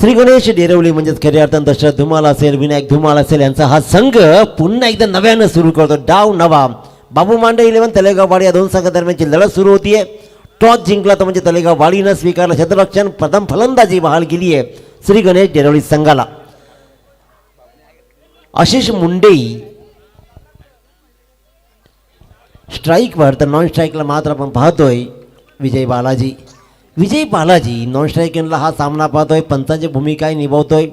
श्री गणेश डेरवली म्हणजेच खऱ्या अर्थानं दशरथ धुमाल असेल, विनायक धुमाल असेल यांचा हा संघ पुन्हा एकदा नव्यानं सुरू करतो. डाव नवा. बाबू मांडे 11 तलेगाव वाडी या दोन संघादरम्यानची लढत सुरू होतीये. टॉस जिंकला तर म्हणजे तलेगाव वाडीनं स्वीकारलं क्षेत्ररक्षण. प्रथम फलंदाजी बहाल केली आहे श्री गणेश डेरवली संघाला. आशिष मुंडे स्ट्राईकवर तर नॉन स्ट्राईकला मात्र आपण पाहतोय विजय बालाजी नॉन स्ट्राईकला हा सामना पाहतोय. पंचांची भूमिकाही निभावतोय.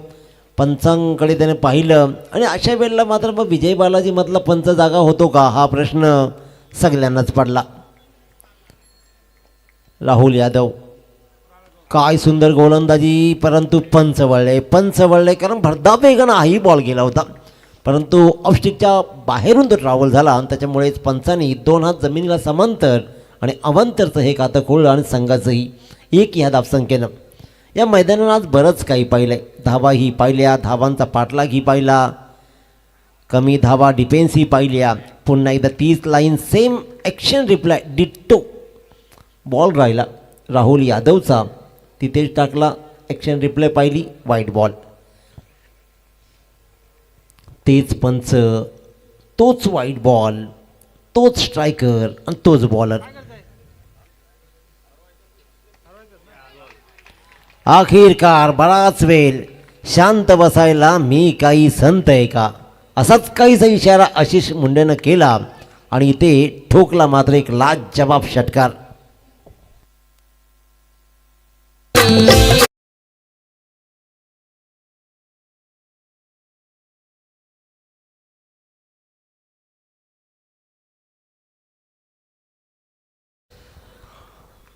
पंचांकडे त्याने पाहिलं आणि अशा वेळेला मात्र मग विजय बालाजी मधला पंच जागा होतो का हा प्रश्न सगळ्यांनाच पडला. राहुल यादव काय सुंदर गोलंदाजी, परंतु पंच वळले कारण भरधाव वेगानं हाही बॉल गेला होता, परंतु ऑफस्टिकच्या बाहेरून तो ट्रॅव्हल झाला आणि त्याच्यामुळेच पंचांनी 2 हात जमिनीला समांतर आणि अवांतरचं हे खातं खोळलं आणि संघाचंही 1 ह्या धावसंख्येनं. या मैदानात आज बरंच काही पाहिलं आहे. धावाही पाहिल्या, धावांचा पाठलागही पाहिला, कमी धावा डिफेन्सही पाहिल्या. पुन्हा एकदा 30 line same action reply ditto ball राहिला राहुल यादवचा, तिथेच टाकला. ॲक्शन रिप्लाय पाहिली, वाईट बॉल. तेच पंच, तोच वाईट बॉल, तोच स्ट्रायकर आणि तोच बॉलर. अखेरकार बराच वेळ शांत बसायला मी काही संत आहे का, असाच काहीसा इशारा आशिष मुंडेनं केला आणि इथे ठोकला मात्र एक लाजवाब षटकार.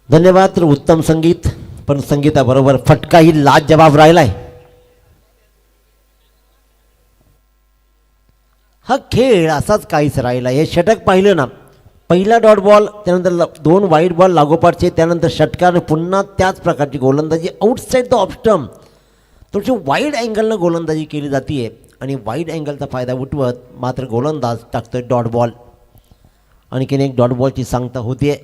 धन्यवाद. उत्तम संगीत, पण संगीताबरोबर फटकाही लाजवाब राहिलाय. हा खेळ असाच काहीच राहिला. हे षटक पाहिलं ना, पहिला डॉट बॉल, त्यानंतर 2 वाईट बॉल लागोपाठचे, त्यानंतर षटकार, पुन्हा त्याच प्रकारची गोलंदाजी आउटसाईड द ऑफ स्टंप. थोडीशी वाईड अँगलनं गोलंदाजी केली जाते आणि वाईड अँगलचा फायदा उठवत मात्र गोलंदाज टाकतोय डॉट बॉल. आणखीन एक डॉट बॉलची सांगता होतीये.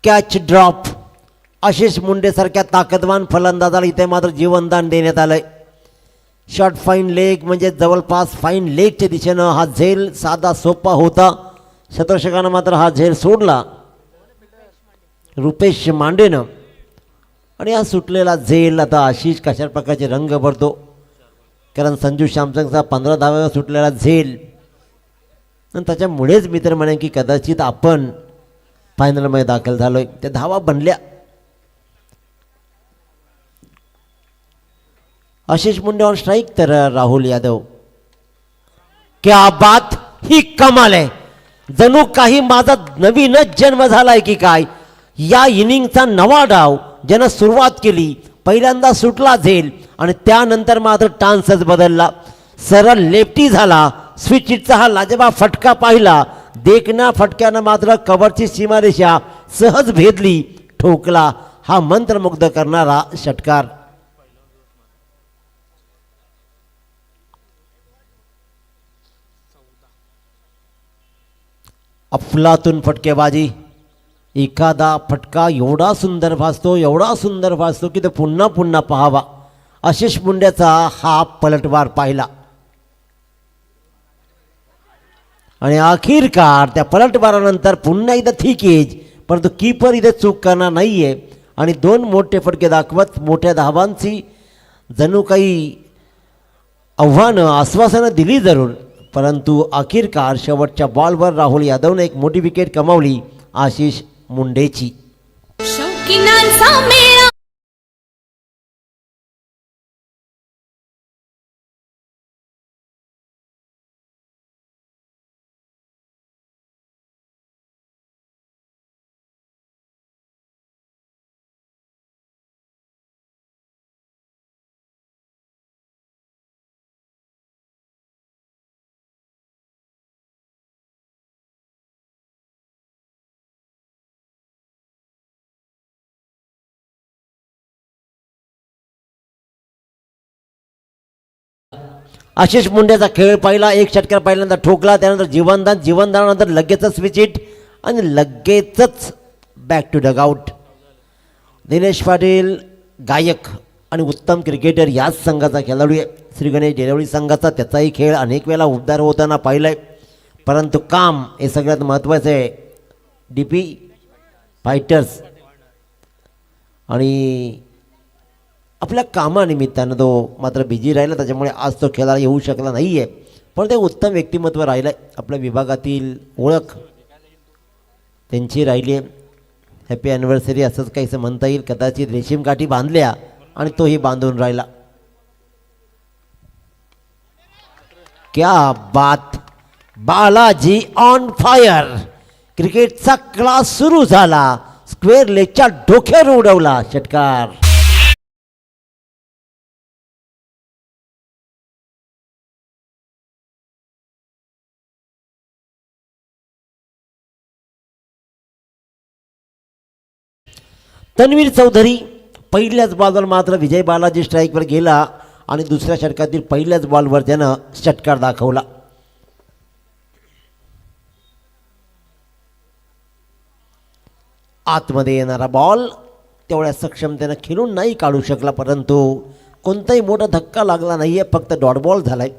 Catch drop. आशिष मुंडे सारख्या ताकदवान फलंदाजाला इथे मात्र जीवनदान देण्यात आलंय. शॉर्ट फाईन लेग म्हणजे जवळपास फाईन लेगच्या दिशेनं हा झेल साधा सोपा होता. शतरक्षकानं मात्र हा झेल सोडला रुपेश मांडेनं. आणि हा सुटलेला झेल आता आशिष कशा प्रकारचे रंग भरतो, कारण संजू सॅमसंगचा 15 धाव्यावर सुटलेला झेल आणि त्याच्यामुळेच मी तर म्हणेन की कदाचित आपण फायनलमध्ये दाखल झालोय. त्या धावा बनल्या. आशिष मुंडे ऑन स्ट्राईक तर राहुल यादव. क्या बात, ही कमाल आहे. जणू काही माझा नवीनच जन्म झालाय की काय. या इनिंगचा नवा डाव ज्यानं सुरुवात केली, पहिल्यांदा सुटला झेल आणि त्यानंतर मात्र टान्सच बदलला. सरळ लेफ्टी झाला. स्विच हिटचा हा लाजवाब फटका पाहिला. देखण्या फटक्यानं मात्र कव्हरची सीमारेषा सहज भेदली. ठोकला हा मंत्रमुग्ध करणारा षटकार. अफलातून फटकेबाजी. एखादा फटका एवढा सुंदर भासतो की तो पुन्हा पुन्हा पाहावा. आशिष मुंड्याचा हा पलटवार पाहिला आणि अखेरकार त्या पलटवारानंतर पुन्हा एकदा थिक एज, परंतु कीपर इथे चूक करणार नाहीये आणि 2 मोठे फटके दाखवत मोठ्या धावांची जणू काही आव्हानं आश्वासनं दिली जरूर, परंतु अखेरकार शेवटच्या बॉलवर राहुल यादवने एक मोठी विकेट कमावली आशिष मुंडेची. आशिष मुंडेचा खेळ पाहिला, एक षटकार पहिल्यांदा ठोकला, त्यानंतर जीवनदानानंतर लगेचच विचिट आणि लगेचच back to dugout. Dinesh Patil गायक आणि उत्तम क्रिकेटर याच संघाचा खेळाडू आहे. श्री गणेश डेरवळी संघाचा त्याचाही खेळ अनेक वेळा उबदार होताना पाहिला आहे, परंतु काम हे सगळ्यात महत्त्वाचं आहे. DP फायटर्स आणि आपल्या कामानिमित्तानं तो मात्र बिझी राहिला, त्याच्यामुळे आज तो खेळायला येऊ शकला नाही आहे, पण ते उत्तम व्यक्तिमत्व राहिलं आहे. आपल्या विभागातील ओळख त्यांची राहिली आहे. हॅपी ॲनिव्हर्सरी असंच काहीसं म्हणता येईल. कदाचित रेशीम काठी बांधल्या आणि तोही बांधून राहिला. क्या बात, बालाजी ऑन फायर. क्रिकेटचा क्लास सुरू झाला. स्क्वेअर लेगच्या डोक्यावर उडवला षटकार. तन्वीर चौधरी पहिल्याच बॉलवर मात्र विजय बालाजी स्ट्राईकवर गेला आणि दुसऱ्या षटकातील पहिल्याच बॉलवर त्यानं षटकार दाखवला. आतमध्ये येणारा बॉल तेवढ्या सक्षमतेनं खेळून नाही काढू शकला, परंतु कोणताही मोठा धक्का लागला नाही आहे, फक्त डॉट बॉल झालाय.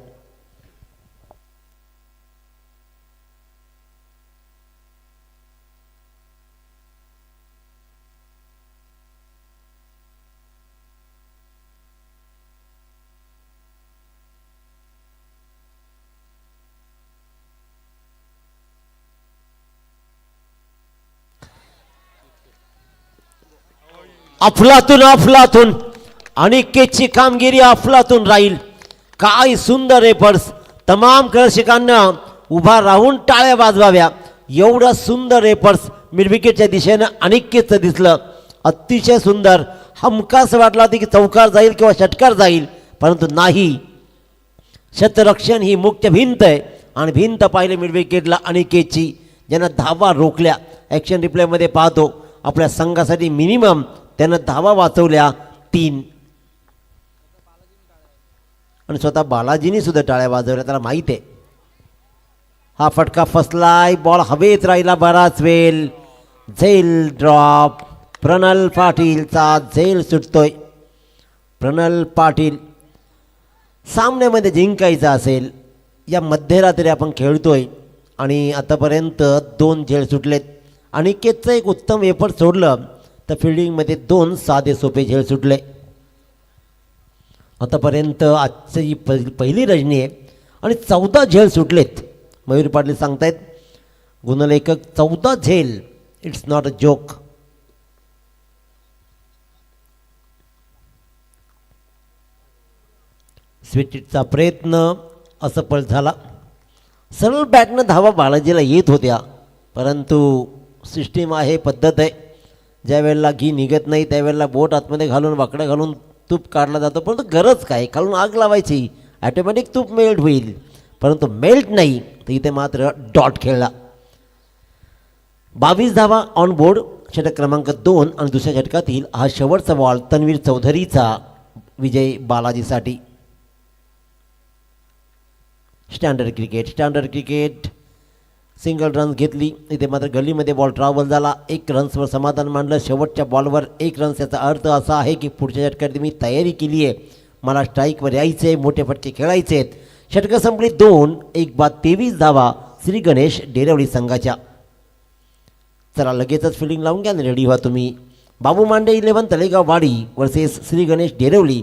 अफलातून अनिकेतची कामगिरी अफलातून राहील. काय सुंदर एफर्ट्स, तमाम प्रेक्षकांना उभा राहून टाळ्या वाजवाव्या. एवढं सुंदर एफर्ट्स मिडविकेटच्या दिशेनं अनिकेतचं दिसलं, अतिशय सुंदर. हमखास वाटला होता की चौकार जाईल किंवा षटकार जाईल, परंतु नाही. शतरक्षण ही मुख्य भिंत आहे आणि भिंत पाहिली मिडविकेटला अनिकेतची, ज्यानं धावा रोखल्या. ॲक्शन रिप्लेमध्ये पाहतो आपल्या संघासाठी मिनिमम त्यानं धावा वाचवल्या 3 आणि स्वतः बालाजीने सुद्धा टाळ्या वाजवल्या. त्याला माहीत आहे हा फटका फसलाय. बॉल हवेत राहिला बराच वेळ. झेल ड्रॉप. प्रणल पाटीलचा झेल सुटतोय. प्रणल पाटील सामन्यामध्ये जिंकायचं असेल, या मध्यरात्री आपण खेळतोय आणि आतापर्यंत 2 झेल सुटलेत. अनिकेतचं एक उत्तम एफर्ट सोडलं तर फिल्डिंगमध्ये 2 साधे सोपे झेल सुटले. आतापर्यंत आजची ही पहिली रजनी आहे आणि 14 झेल सुटलेत. मयूर पाटील सांगतायत गुणलेखक 14 झेल, इट्स नॉट अ जोक. स्वीटचा प्रयत्न असफल झाला. सरळ बॅटनं धावा बालाजीला येत होत्या, परंतु सिस्टीम आहे, पद्धत आहे. ज्या वेळेला घी निघत नाही त्यावेळेला बोट आतमध्ये घालून वाकडं घालून तूप काढला जातो, परंतु गरज काय, खालून आग लावायची, ॲटोमॅटिक तूप मेल्ट होईल. परंतु मेल्ट नाही, तर इथे मात्र डॉट खेळला. 22 धावा ऑन बोर्ड. षटक क्रमांक 2 आणि दुसऱ्या षटकातील हा शेवटचा बॉल तन्वीर चौधरीचा विजय बालाजीसाठी. स्टँडर्ड क्रिकेट सिंगल रन्स घेतली. इथे मात्र गल्लीमध्ये बॉल ट्रॅव्हल झाला. 1 रन्सवर समाधान मानलं. शेवटच्या बॉलवर 1 रन्स. याचा अर्थ असा आहे की पुढच्या षटकात मी तयारी केली आहे, मला स्ट्राईकवर यायचे आहे, मोठे फटके खेळायचे आहेत. षटकं संपली 2. 1 बाद 23 धावा श्री गणेश डेरवली संघाच्या. चला लगेचच फिल्डिंग लावून घ्या, रेडी व्हा तुम्ही. बाबू मांडे 11 तलेगाव वाडी वर्सेस श्री गणेश डेरवली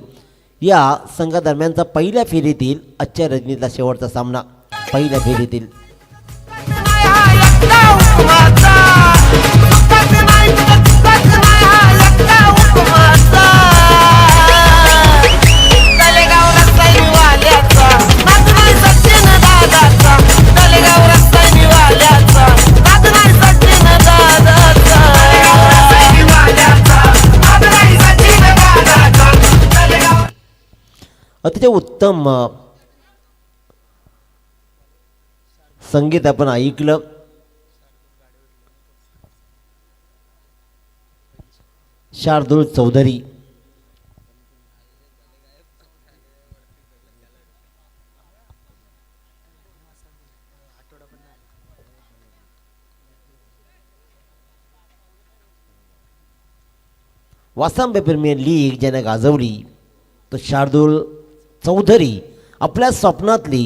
या संघादरम्यानचा पहिल्या फेरीतील आजच्या रजनीतला शेवटचा सामना. पहिल्या फेरीतील अतिशय उत्तम संगीत आपण ऐकलं. शार्दूल चौधरी वासांबे प्रीमियर लीग ज्यानं गाजवली तो शार्दूल चौधरी आपल्या स्वप्नातली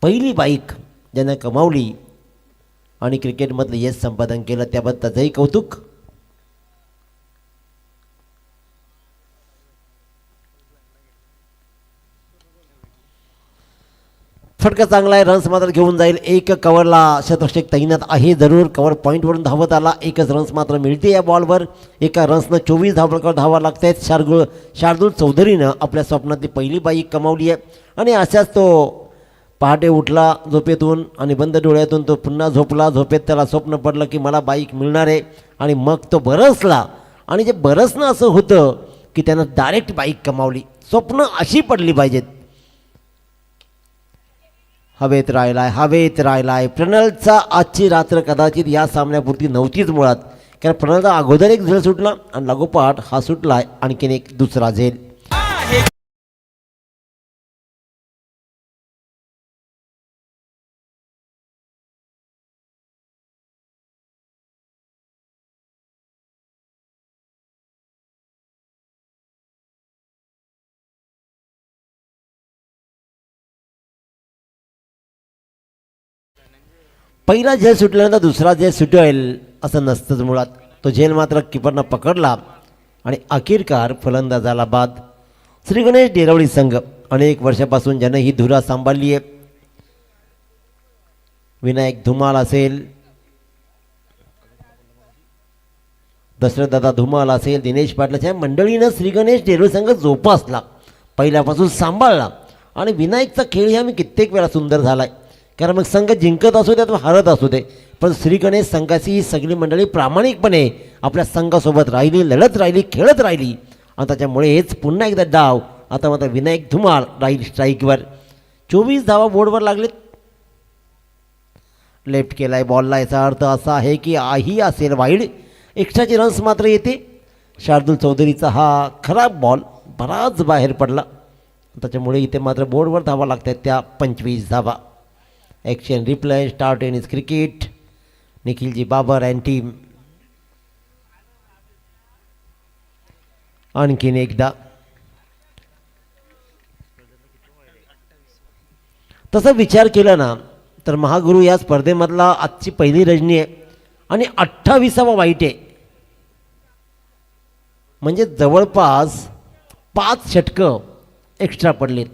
पहिली बाईक ज्यानं कमावली आणि क्रिकेटमधलं यश संपादन केलं त्याबद्दल त्याचंही कौतुक. फटका चांगला आहे, रन्स मात्र घेऊन जाईल. एक कव्हरला शतरक्षक तैनात आहे जरूर. कव्हर पॉईंटवरून धावत आला, एकच रन्स मात्र मिळते या बॉलवर. एका रन्सनं 24 धावफलकावर धावा लागत आहेत. शार्दूल चौधरीनं आपल्या स्वप्नातली पहिली बाईक कमावली आहे आणि अशाच तो पहाटे उठला झोपेतून आणि बंद डोळ्यातून तो पुन्हा झोपला. झोपेत त्याला स्वप्न पडलं की मला बाईक मिळणार आहे आणि मग तो बरसला आणि जे बरसणं असं होतं की त्यानं डायरेक्ट बाईक कमावली. स्वप्न अशी पडली पाहिजेत. हवेत राहिलाय. प्रणलचा आजची रात्र कदाचित या सामन्यापुरती नव्हतीच मुळात, कारण प्रणलचा अगोदर एक झेल सुटला आणि लागोपाठ हा सुटलाय आणखीन एक दुसरा झेल. पहिला झेल सुटल्यानंतर दुसरा झेल सुटेल असं नसतंच मुळात. तो झेल मात्र किपरनं पकडला आणि अखेरकार फलंदाजाला बाद. श्री गणेश डेरवळी संघ अनेक वर्षापासून ज्यानं ही धुरा सांभाळली आहे. विनायक धुमाल असेल, दशरथदादा धुमाल असेल, दिनेश पाटलाच्या मंडळीनं श्री गणेश डेरवळी संघ जोपासला, पहिल्यापासून सांभाळला आणि विनायकचा खेळ हा मी कित्येक वेळा सुंदर झाला आहे. कारण मग संघ जिंकत असू दे अथवा हरत असू दे, पण श्री गणेश संघाची ही सगळी मंडळी प्रामाणिकपणे आपल्या संघासोबत राहिली, लढत राहिली, खेळत राहिली आणि त्याच्यामुळे हेच पुन्हा एकदा डाव. आता मात्र विनायक धुमाळ राहील स्ट्राईकवर. 24 धावा बोर्डवर लागलेत. लेफ्ट केलाय बॉलला, याचा अर्थ असा आहे की आही असेल वाईड. एक्स्ट्राचे रन्स मात्र येते. शार्दूल चौधरीचा हा खराब बॉल बराच बाहेर पडला, त्याच्यामुळे इथे मात्र बोर्डवर धावा लागतात त्या 25 धावा. Action replay star tennis cricket. Nikhilji Babar and team आणखीन एकदा. तसं विचार केला ना तर महागुरू या स्पर्धेमधला आजची पहिली रजनी आहे आणि 28वा वाईट आहे. म्हणजे जवळपास 5 षटकं एक्स्ट्रा पडलेत.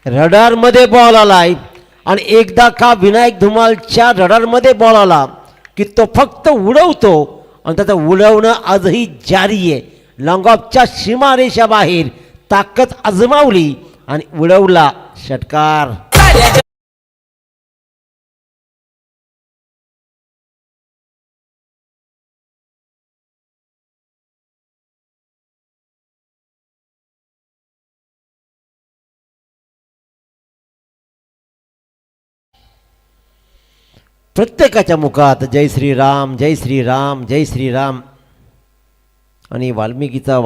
रडारमध्ये बॉल आलाय आणि एकदा का विनायक धुमालच्या रडारमध्ये बॉल आला की तो फक्त उडवतो आणि त्याचं उडवणं आजही जारी आहे. लॉंग ऑफच्या सीमारेषा बाहेर ताकद आजमावली आणि उडवला षटकार. प्रत्येकाच्या मुखात जय श्रीराम, जय श्रीराम, जय श्रीराम. आणि वाल्मिकीचा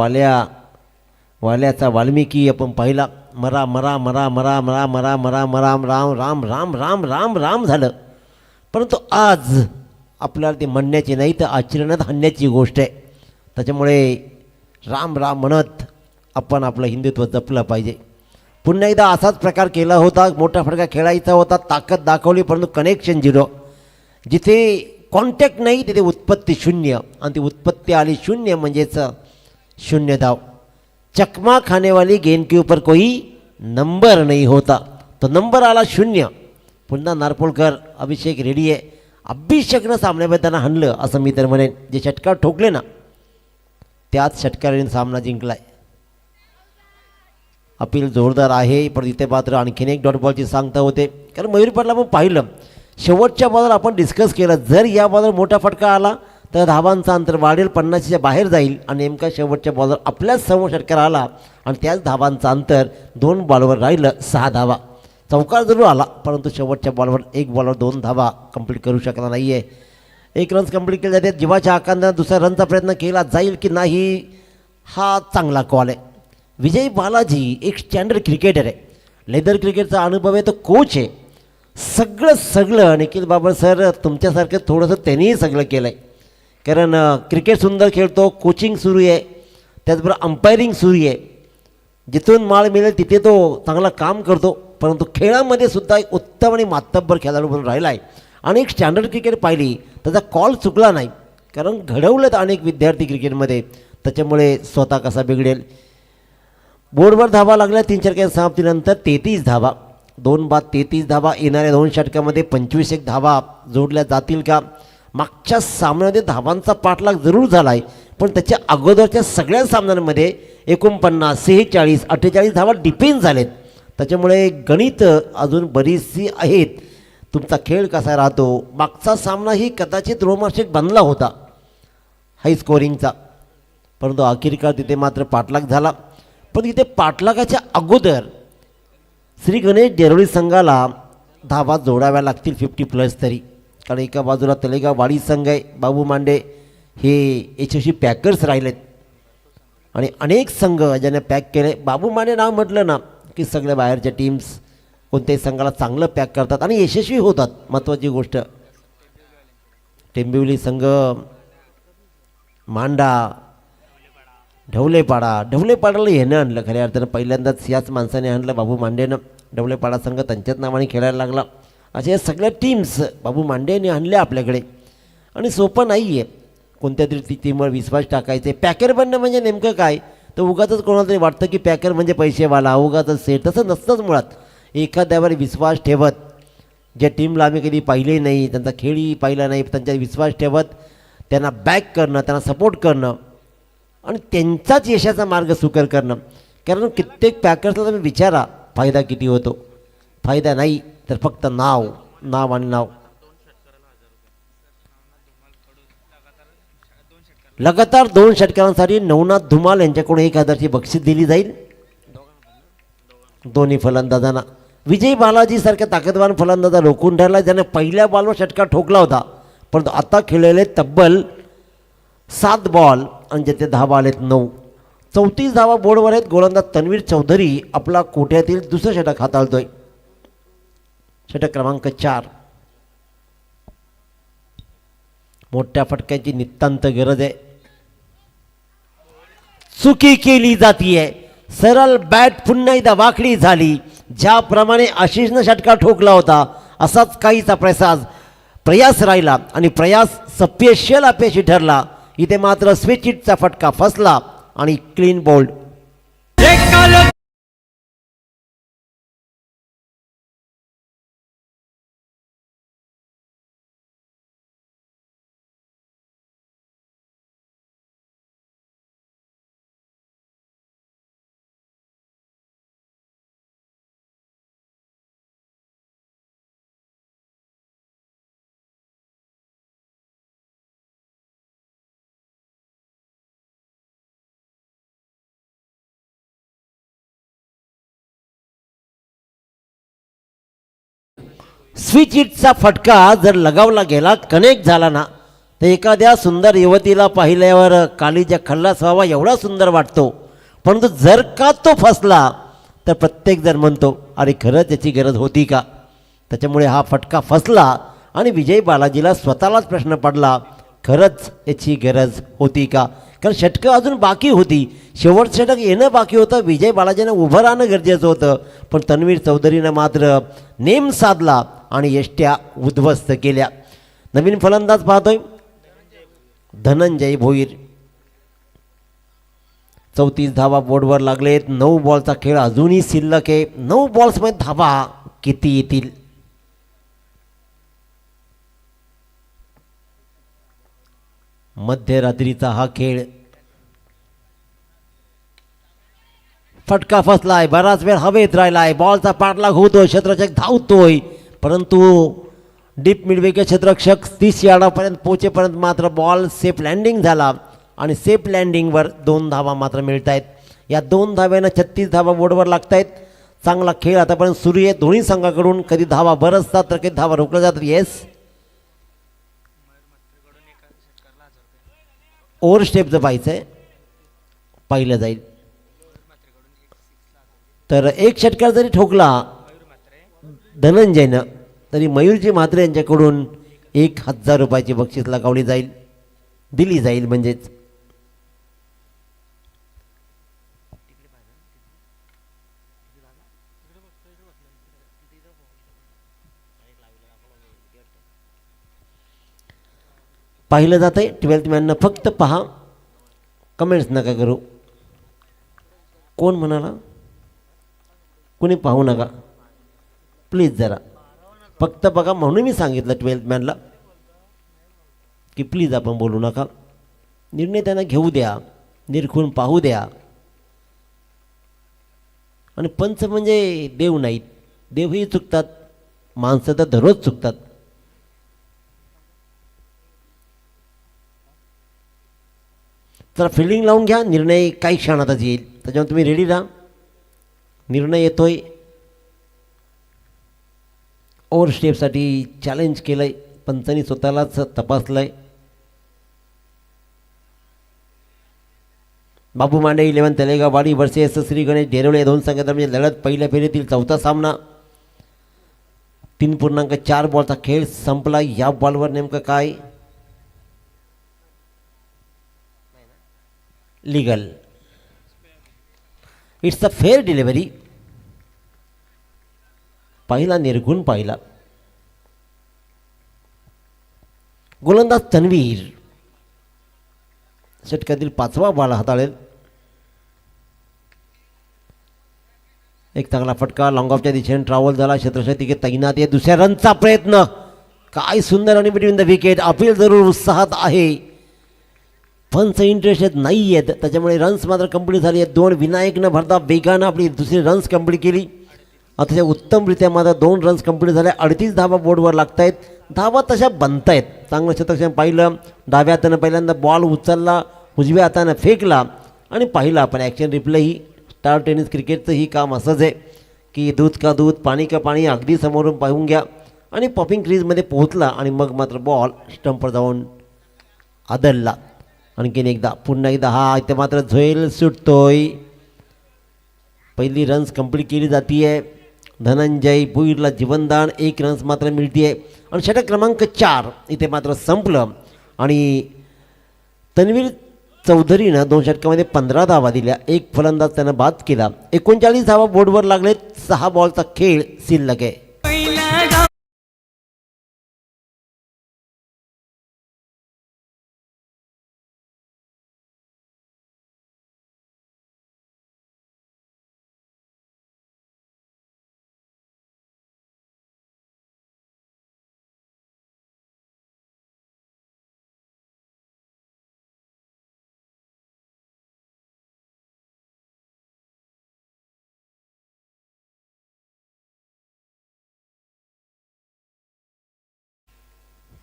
वाल्याचा वाल्मिकी आपण पाहिला. मरा मरा मरा मरा मरा मरा मरा मरा राम राम राम राम राम राम झालं. परंतु आज आपल्याला ते म्हणण्याची नाही तर आचरणात आणण्याची गोष्ट आहे. त्याच्यामुळे राम राम म्हणत आपण आपलं हिंदुत्व जपलं पाहिजे. पुन्हा एकदा असाच प्रकार केला होता. मोठा फटका खेळायचा होता, ताकद दाखवली, परंतु कनेक्शन 0. जिथे कॉन्टॅक्ट नाही तिथे उत्पत्ती 0 आणि ती उत्पत्ती आली 0 म्हणजेच 0 धाव. चकमा खानेवाली गेंद के ऊपर कोई नंबर नहीं होता, तो नंबर आला 0. पुन्हा नारपोळकर अभिषेक रेडी आहे. अभिषेकनं सामन्यामध्ये त्यांना हाणलं असं मी तर म्हणेन. जे षटकार ठोकले ना त्याच षटकाराने सामना जिंकलाय. अपील जोरदार आहे, पण इथे मात्र आणखीन एक डॉट बॉलची सांगता होते. कारण मयूर पाटला आपण पाहिलं शेवटच्या बॉलवर आपण डिस्कस केलं, जर या बॉलवर मोठा फटका आला तर धावांचं अंतर वाढेल, 50च्या बाहेर जाईल. आणि नेमका शेवटच्या बॉलवर आपल्याच समोर षटकार आला आणि त्याच धावांचं अंतर 2 बॉलवर राहिलं 6 धावा. चौकार जरूर आला, परंतु शेवटच्या बॉलवर 1 बॉलवर 2 धावा कंप्लीट करू शकला नाही आहे. 1 रन्स कंप्लीट केले जाते. जीवाच्या आकांतानं दुसऱ्या रनचा प्रयत्न केला जाईल की नाही हा चांगला कॉल आहे. विजय बालाजी एक स्टँडर्ड क्रिकेटर आहे, लेदर क्रिकेटचा अनुभव आहे, तो कोच आहे. सगळं निखिल बाबर सर तुमच्यासारखं थोडंसं त्यांनीही सगळं केलं आहे. कारण क्रिकेट सुंदर खेळतो, कोचिंग सुरू आहे, त्याचबरोबर अंपायरिंग सुरू आहे. जिथून माळ मिळेल तिथे तो चांगला काम करतो. परंतु खेळामध्ये सुद्धा एक उत्तम आणि मातब्बर खेळाडू म्हणून राहिला आहे. आणि एक स्टँडर्ड क्रिकेट पाहिली त्याचा कॉल चुकला नाही, कारण घडवलेत अनेक विद्यार्थी क्रिकेटमध्ये. त्याच्यामुळे स्वतः कसा बिघडेल. बोर्डवर धावा लागल्या 3-4 समाप्तीनंतर 33 धावा, 2 बाद 33 धावा. येणाऱ्या 2 षटकामध्ये 25 धावा जोडल्या जातील का? मागच्या सामन्यामध्ये धावांचा पाठलाग जरूर झाला आहे, पण त्याच्या अगोदरच्या सगळ्या सामन्यांमध्ये 49, 46, 48 धावा डिपेंड झालेत. त्याच्यामुळे गणित अजून बरीचशी आहेत. तुमचा खेळ कसा राहतो. मागचा सामनाही कदाचित रोमांचक बनला होता हाय स्कोरिंगचा, परंतु अखेरकार तिथे मात्र पाठलाग झाला. पण इथे पाठलागाच्या अगोदर श्री गणेश देरोळी संघाला धावा जोडाव्या लागतील 50+ तरी. कारण एका बाजूला तलेगाव वाडी संघ आहे, बाबू मांडे हे यशस्वी पॅकर्स राहिलेत आणि अनेक संघ ज्याने पॅक केले. बाबू मांडे नाव म्हटलं ना की सगळ्या बाहेरच्या टीम्स कोणत्याही संघाला चांगलं पॅक करतात आणि यशस्वी होतात. महत्त्वाची गोष्ट टेंबिवली संघ, मांडा, ढवलेपाडाला येणं आणलं. खऱ्या अर्थानं पहिल्यांदाच याच माणसाने आणलं बाबू मांडेनं. ढवलेपाडा संघ त्यांच्याच नावाने खेळायला लागला. अशा या सगळ्या टीम्स बाबू मांडेने आणल्या आपल्याकडे. आणि सोपं नाही आहे कोणत्या तरी टीमवर विश्वास टाकायचे. पॅकर बनणं म्हणजे नेमकं काय, तर उगाचच कोणाला तरी वाटतं की पॅकर म्हणजे पैसेवाला, उगाचच सेट. तसं नसतंच मुळात. एखाद्यावर विश्वास ठेवत, ज्या टीमला आम्ही कधी पाहिले नाही, त्यांचा खेळही पाहिला नाही, त्यांच्यावर विश्वास ठेवत त्यांना बॅक करणं, त्यांना सपोर्ट करणं आणि त्यांचाच यशाचा मार्ग सुकर करणं. कारण कित्येक पॅकर्सला तुम्ही विचारा फायदा किती होतो. फायदा नाही तर फक्त नाव आणि नाव. लगातार 2 षटकांसाठी नवनाथ धुमाल यांच्याकडून 1000ची बक्षीस दिली जाईल दोन्ही फलंदाजांना. विजय बालाजी सारख्या ताकदवान फलंदाजा रोखून ठरला, ज्याने पहिल्या बॉलवर षटका ठोकला होता. परंतु आता खेळलेले तब्बल 7 बॉल आणि ज्याचे धावा आलेत 9. 34 धावा बोर्डवर आहेत. गोलंदाज तन्वीर चौधरी आपला कोट्यातील दुसरं षटक हाताळतोय, षटक क्रमांक 4. मोठ्या फटक्याची नितांत गरज आहे. चुकी केली जातीये. सरळ बॅट पुन्हा एकदा वाकडी झाली. ज्याप्रमाणे आशिषनं षटका ठोकला होता असाच काहीचा प्रयास राहिला आणि प्रयास अपयशी ठरला. इथे मात्र स्विच हिटचा फटका फसला आणि क्लीन बोल्ड. स्विच हिटचा फटका जर लगावला गेला, कनेक्ट झाला ना, तर एखाद्या सुंदर युवतीला पाहिल्यावर कालीच्या खल्लास व्हावा एवढा सुंदर वाटतो. परंतु जर का तो फसला तर प्रत्येकजण म्हणतो अरे खरंच याची गरज होती का. त्याच्यामुळे हा फटका फसला आणि विजय बालाजीला स्वतःलाच प्रश्न पडला, खरंच याची गरज होती का. कारण षटकं अजून बाकी होती. शेवटचं षटक येणं बाकी होतं. विजय बालाजीनं उभं राहणं गरजेचं होतं. पण तन्वीर चौधरीनं मात्र नेम साधला आणि यष्ट्या उद्ध्वस्त केल्या. नवीन फलंदाज पाहतोय धनंजय भोईर. 34 धावा बोर्डवर लागलेत. 9 बॉलचा खेळ अजूनही शिल्लक आहे. 9 बॉल्समध्ये धावा किती येतील. मध्यरात्रीचा हा खेळ. फटका फसलाय, बराच वेळ हवेत राहिलाय, बॉलचा पाठलाग होतोय, क्षेत्ररक्षक धावतोय, परंतु डीप मिडविकेट क्षेत्ररक्षक 30 यार्डापर्यंत पोहोचेपर्यंत मात्र बॉल सेफ लँडिंग झाला आणि सेफ लँडिंगवर 2 धावा मात्र मिळत आहेत. या 2 धाव्यानं 36 धावा बोर्डवर लागत आहेत. चांगला खेळ आतापर्यंत सुरू आहे दोन्ही संघाकडून. कधी धावा बरसतात तर कधी धावा रोखल्या जातात. येस, ओव्हर स्टेपचं पाहायचं आहे, पाहिलं जाईल. तर एक षटकार जरी ठोकला धनंजयनं तरी मयूरजी म्हात्रे यांच्याकडून 1000 रुपयाची बक्षीस लगावली जाईल. दिली जाईल. म्हणजेच पाहिलं जातं आहे 12th मॅननं. फक्त पहा, कमेंट्स नका करू. कोण म्हणाला? कुणी पाहू नका प्लीज, जरा फक्त बघा. म्हणून मी सांगितलं 12th मॅनला की प्लीज आपण बोलू नका. निर्णय त्यांना घेऊ द्या, निरखून पाहू द्या. आणि पंच म्हणजे देव नाहीत. देवही चुकतात, माणसं तर दररोज चुकतात. जरा फिल्डिंग लावून घ्या. निर्णय काही क्षणातच येईल, त्याच्यामुळे तुम्ही रेडी राहा. निर्णय येतोय. ओव्हर स्टेपसाठी चॅलेंज केलं आहे, पंचांनी स्वतःलाच तपासलं आहे. बाबू मांडे 11 तलेगाववाडी वर्सेस श्री गणेश डेरोळे 2 संघादरम्यान लढत. पहिल्या फेरीतील चौथा सामना. 3.4 बॉलचा खेळ संपला. या बॉलवर नेमकं काय? Legal. It's a fair delivery. पहिला निर्गुण पाहिला. गोलंदाज तन्वीर षटकातील 5वा बॉल हाताळेल. एक चांगला फटका लॉंग ऑफच्या दिशेने ट्रॅव्हल झाला. क्षेत्रक्षती तैनात आहे. दुसऱ्या रनचा प्रयत्न. काय सुंदर आणि बिटवीन द विकेट. अपील जरूर उत्साहात आहे, पंच इंटरेस्टेड नाही आहेत, त्याच्यामुळे रन्स मात्र कंप्लीट झाली आहेत. 2 विनायकनं भरता वेगानं आपली दुसरी रन्स कंप्लीट केली. अतिशय उत्तमरित्या मात्र 2 रन्स कंप्लीट झाल्या. 38 धावा बोर्डवर लागत आहेत. धावा तशा बनत आहेत. चांगलं शतक पाहिलं. डाव्या हातानं पहिल्यांदा बॉल उचलला, उजव्या हातानं फेकला आणि पाहिलं आपण ॲक्शन रिप्ले. ही स्टार टेनिस क्रिकेटचं ही काम असंच आहे की दूध का दूध, पाणी का पाणी, अगदी समोरून पाहून घ्या. आणि पॉपिंग क्रीजमध्ये पोहोचला आणि मग मात्र बॉल स्टंपवर जाऊन आदळला. आणखीन एकदा, पुन्हा एकदा. हा इथे मात्र झोईल सुटतोय. पहिली रन्स कंप्लीट केली जाते आहे. धनंजय भुईरला जीवनदान. 1 रन्स मात्र मिळते आहे. आणि षटक क्रमांक 4 इथे मात्र संपलं. आणि तन्वीर चौधरीनं 2 षटकामध्ये 15 धावा दिल्या. 1 फलंदाज त्यानं बाद केला. 39 धावा बोर्डवर लागलेत. 6 बॉलचा खेळ शिल्लक आहे.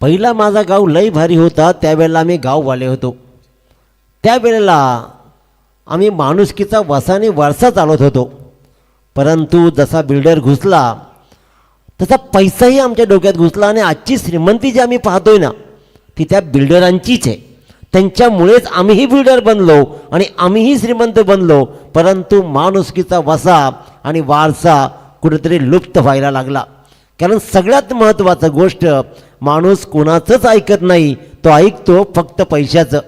पहिला माझा गाव लई भारी होता. त्यावेळेला आम्ही गाववाले होतो. त्यावेळेला आम्ही माणुसकीचा वसाने वारसा चालवत होतो. परंतु जसा बिल्डर घुसला तसा पैसाही आमच्या डोक्यात घुसला. आणि आजची श्रीमंती जी आम्ही पाहतोय ना, ती त्या बिल्डरांचीच आहे. त्यांच्यामुळेच आम्हीही बिल्डर बनलो आणि आम्हीही श्रीमंत बनलो. परंतु माणुसकीचा वसा आणि वारसा कुठेतरी लुप्त व्हायला लागला. कारण सगळ्यात महत्त्वाचं गोष्ट, माणूस कोणाचंच ऐकत नाही, तो ऐकतो फक्त पैशाचं.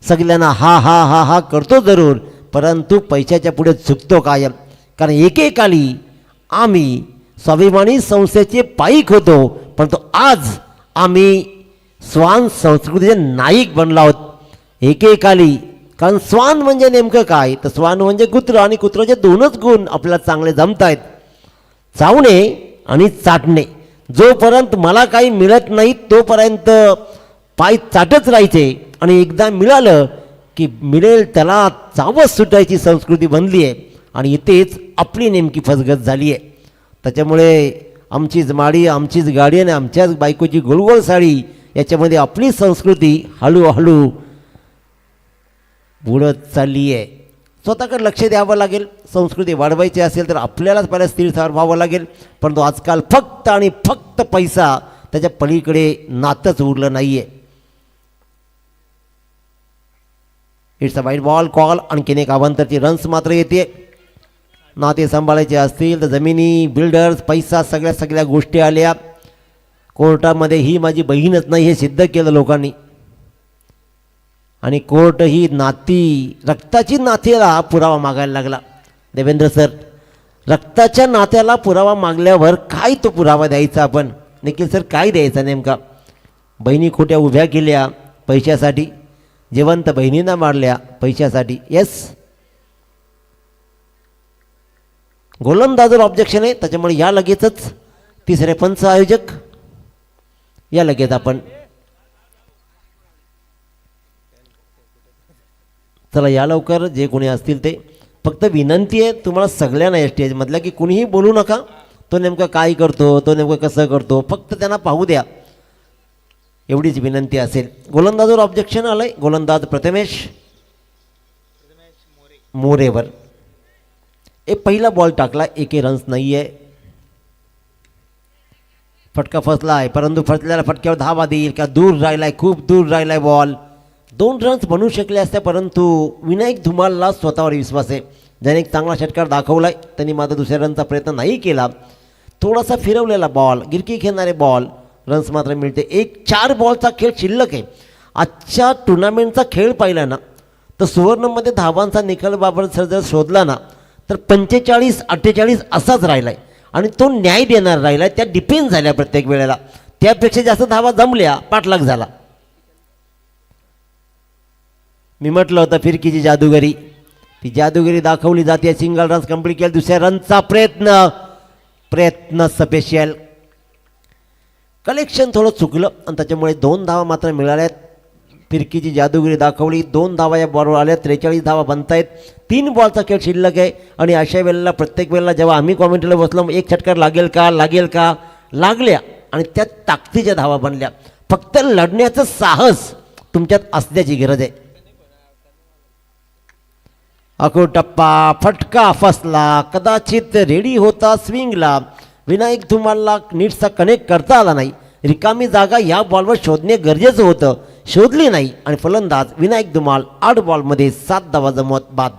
सगळ्यांना हा हा हा हा करतो जरूर, परंतु पैशाच्या पुढे झुकतो कायम. कारण एकेकाळी आम्ही स्वाभिमानी संस्थेचे पाईक होतो, परंतु आज आम्ही स्वान संस्कृतीचे नाईक बनलो आहोत. एकेकाळी, कारण स्वान म्हणजे नेमकं काय, तर स्वान म्हणजे कुत्रं, आणि कुत्राचे 2च गुण आपल्याला चांगले जमत आहेत, चावणे आणि चाटणे. जोपर्यंत मला काही मिळत नाही तोपर्यंत पाय चाटच राहायचे, आणि एकदा मिळालं की मिळेल त्याला चावच सुटायची संस्कृती बनली आहे. आणि इथेच आपली नेमकी फसगत झाली आहे. त्याच्यामुळे आमचीच माडी, आमचीच गाडी आणि आमच्याच बायकोची गोलगोल साडी, याच्यामध्ये आपली संस्कृती हळूहळू बुडत चालली आहे. स्वतःकडे लक्ष द्यावं लागेल. संस्कृती वाढवायची असेल तर आपल्यालाच पहिला स्थिरस्थावर व्हावं लागेल. परंतु आजकाल फक्त आणि फक्त पैसा, त्याच्या पलीकडे नातंच उरलं नाही आहे. It's a wide ball call. आणखीन एक अवांतरची रन्स मात्र येते. नाते सांभाळायचे असतील तर जमिनी, बिल्डर्स, पैसा, सगळ्या गोष्टी आल्या. कोर्टामध्ये ही माझी बहीणच नाही हे सिद्ध केलं लोकांनी. आणि कोर्ट ही नाती रक्ताची नातीला पुरावा मागायला लागला. देवेंद्र सर, रक्ताच्या नात्याला पुरावा मागल्यावर काय तो पुरावा द्यायचा आपण? निखिल सर, काय द्यायचा नेमका? बहिणी खोट्या उभ्या केल्या पैशासाठी, जिवंत बहिणींना मारल्या पैशासाठी. येस, गोलंदाजवर ऑब्जेक्शन आहे, त्याच्यामुळे या लगेचच तिसरे पंच आयोजक या लगेच आपण चला या लवकर जे कोणी असतील ते. फक्त विनंती आहे तुम्हाला सगळ्यांना या स्टेजमधल्या की कुणीही बोलू नका. तो नेमकं काय करतो, तो नेमकं कसं करतो, फक्त त्यांना पाहू द्या, एवढीच विनंती असेल. गोलंदाजवर ऑब्जेक्शन आलंय. गोलंदाज प्रथमेश मोरेवर. एक पहिला बॉल टाकला, एकही रन्स नाही आहे. फटका फसला आहे, परंतु फसलेल्या फटक्यावर धावा देईल का? दूर राहिलाय, खूप दूर राहिलाय बॉल. 2 रन्स बनवू शकले असते, परंतु विनायक धुमालला स्वतःवर विश्वास आहे. ज्याने एक चांगला षटकार दाखवलाय, त्यांनी मात्र दुसऱ्या रनचा प्रयत्न नाही केला. थोडासा फिरवलेला बॉल, गिरकी खेळणारे बॉल, रन्स मात्र मिळते. 4 बॉलचा खेळ शिल्लक आहे. आजच्या टुर्नामेंटचा खेळ पाहिला ना तर सुवर्णमध्ये धावांचा निकाल बाबत जर शोधला ना तर 45-48 असाच राहिला आहे आणि तो न्याय देणार राहिला आहे. त्या डिपेंड झाल्या प्रत्येक वेळेला. त्यापेक्षा जास्त धावा जमल्या, पाठलाग झाला. मी म्हटलं होतं फिरकीची जादूगरी, ती जादूगिरी दाखवली जाते. सिंगल रन्स कंप्लीट केला. दुसऱ्या रनचा प्रयत्न स्पेशल कलेक्शन थोडं चुकलं आणि त्याच्यामुळे 2 धावा मात्र मिळाल्यात. फिरकीची जादूगिरी दाखवली, 2 धावा या बॉलवर आल्या. 43 धावा बनत आहेत. 3 बॉलचा खेळ शिल्लक आहे आणि अशा वेळेला प्रत्येक वेळेला जेव्हा आम्ही कॉमेंटरीला बसलो, एक षटकार लागेल का लागल्या आणि त्या ताकदीच्या धावा बनल्या. फक्त लढण्याचं साहस तुमच्यात असण्याची गरज आहे. अको टप्पा, फटका फसला, कदाचित रेडी होता स्विंगला. विनायक धुमालला नीटचा कनेक्ट करता आला नाही. रिकामी जागा या बॉलवर शोधणे गरजेचं होतं, शोधली नाही आणि फलंदाज विनायक धुमाल 8 बॉलमध्ये 7 धावा जमवत बाद.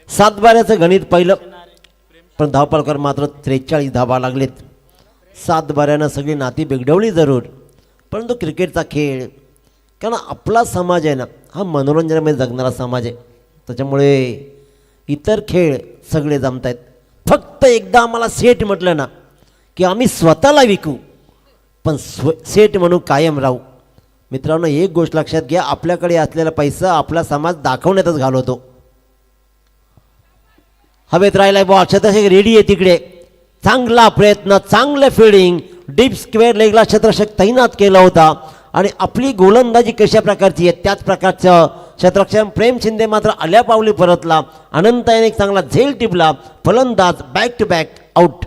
सातबाऱ्याचं गणित पाहिलं, पण धावपळकर मात्र 43 धावा लागलेत. 7 बाऱ्यानं सगळी नाती बिघडवली जरूर, परंतु क्रिकेटचा खेळ, कारण आपला समाज आहे ना हा मनोरंजनामध्ये जगणारा समाज आहे. त्याच्यामुळे इतर खेळ सगळे जमत आहेत. फक्त एकदा आम्हाला सेट म्हटलं ना की आम्ही स्वतःला विकू, पण सेट म्हणून कायम राहू. मित्रांनो, एक गोष्ट लक्षात घ्या, आपल्याकडे असलेला पैसा आपला समाज दाखवण्यातच घालवतो. हवेत राहिलाय बॉल, शतरक्षक रेडी आहे तिकडे. चांगला प्रयत्न, चांगलं फिल्डिंग, डीप स्क्वेअर लेगला शतरक्षक तैनात केला होता. आणि आपली गोलंदाजी कशा प्रकारची आहे त्याच प्रकारचं शतरक्षक प्रेम शिंदे मात्र आल्या पावली परतला. अनंत याने एक चांगला झेल टिपला. फलंदाज बॅक टू बॅक आउट.